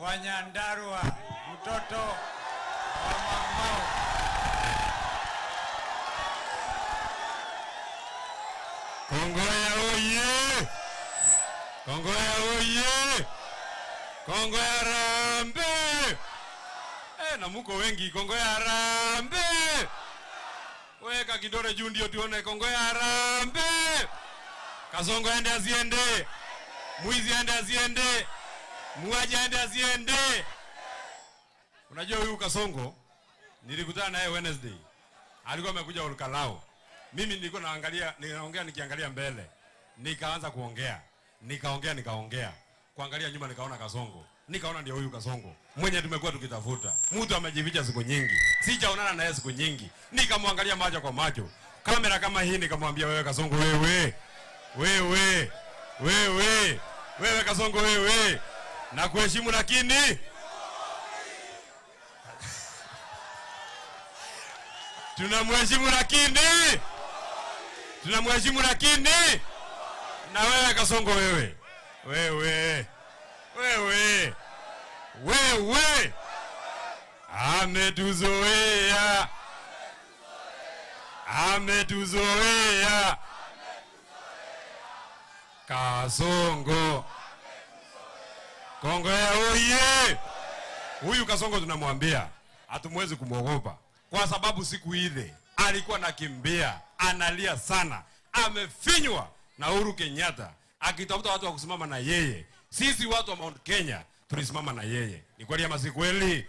wa Nyandarua, mtoto wa Mamau. Kongoya oye! Kongoya oye! Kongoya Rambe! Na muko wengi. Kongoya Rambe! Weka kidole juu ndio tuone. Kongoya Rambe! Kasongo ende asiende. Muizi ende asiende. Muaji ende asiende. Unajua huyu Kasongo nilikutana naye Wednesday. Alikuwa amekuja Olkalao. Mimi nilikuwa naongea nikiangalia mbele. Nikaanza kuongea. Nikaongea. Kuangalia nyuma nikaona Kasongo. Nikaona ndio huyu Kasongo. Mwenye tumekuwa tukitafuta. Mtu amejificha siku nyingi. Sijaonana naye siku nyingi. Nikamwangalia macho kwa macho. Kamera kama hii nikamwambia, wewe Kasongo wewe. Wewe Kasongo wewe. Na kuheshimu lakini tunamheshimu lakini na wewe Kasongo wewe ametuzoea Kasongo. Kongoya oye! Huyu Kasongo tunamwambia hatumwezi kumwogopa kwa sababu siku ile alikuwa nakimbia, analia sana, amefinywa na Uhuru Kenyatta akitafuta watu wa kusimama na yeye. Sisi watu wa Mount Kenya tulisimama na yeye. Ni kweli ama si kweli?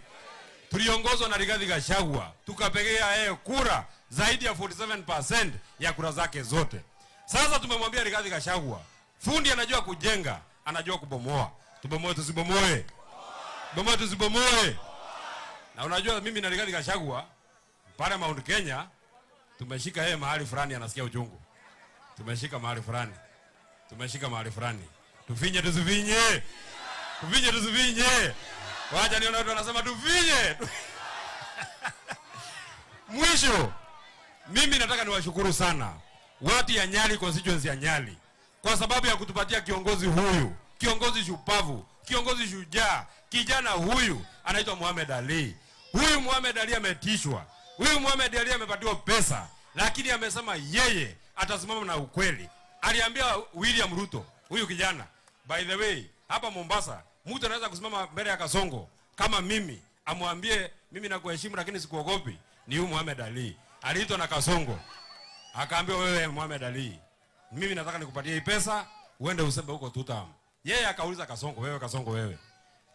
Tuliongozwa na Rigathi Gachagua, tukapigia yeye kura zaidi ya 47% ya kura zake zote. Sasa tumemwambia Rigathi Gachagua, fundi anajua kujenga, anajua kubomoa. Tubomoe tusibomoe? Bomoe tusibomoe? Na unajua mimi na Rigathi Gachagua pale Mount Kenya tumeshika yeye mahali fulani anasikia uchungu. Tumeshika mahali fulani. Tufinye tusifinye? Tufinye tusifinye? Wacha niona watu wanasema tufinye. Mwisho, mimi nataka niwashukuru sana watu ya Nyali, constituency ya Nyali, kwa sababu ya kutupatia kiongozi huyu, kiongozi shupavu, kiongozi shujaa. Kijana huyu anaitwa Mohamed Ali. Huyu Mohamed Ali ametishwa. Huyu Mohamed Ali amepatiwa pesa, lakini amesema yeye atasimama na ukweli. Aliambia William Ruto, huyu kijana, by the way, hapa Mombasa, mtu anaweza kusimama mbele ya Kasongo kama mimi, amwambie mimi nakuheshimu lakini sikuogopi, ni huyu Mohamed Ali. Aliitwa na Kasongo. Akaambia, wewe Mohamed Ali, mimi nataka nikupatie hii pesa, uende usembe huko tutam. Yeye akauliza Kasongo, wewe Kasongo wewe,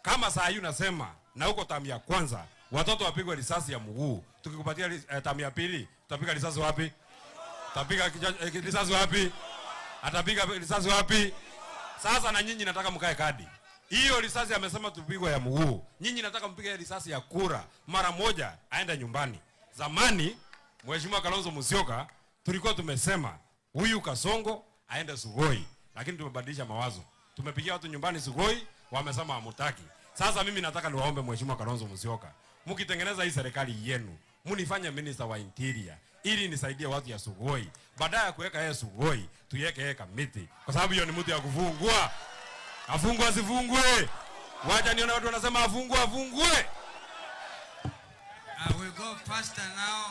kama saa hii unasema na huko tamu ya kwanza watoto wapigwe risasi ya mguu, tukikupatia tamu ya pili tutapiga risasi wapi? Tutapiga risasi wapi? Atapiga risasi wapi? Sasa na nyinyi nataka mkae kadi. Hiyo risasi amesema tupigwe ya mguu. Nyinyi nataka mpige risasi ya kura mara moja aende nyumbani. Zamani Mheshimiwa Kalonzo Musyoka tulikuwa tumesema huyu Kasongo aende Sugoi, lakini tumebadilisha mawazo. Tumepigia watu nyumbani Sugoi, wamesema hamutaki. Sasa mimi nataka niwaombe Mheshimiwa Kalonzo Musyoka, mkitengeneza hii serikali yenu, munifanye minister wa interior ili nisaidie watu ya Sugoi. Badala ya kuweka yeye Sugoi, tuweke yeye Kamiti, kwa sababu hiyo ni mtu ya kufungwa. Afungwe asifungwe? Wacha nione watu wanasema afungwe. We go faster now.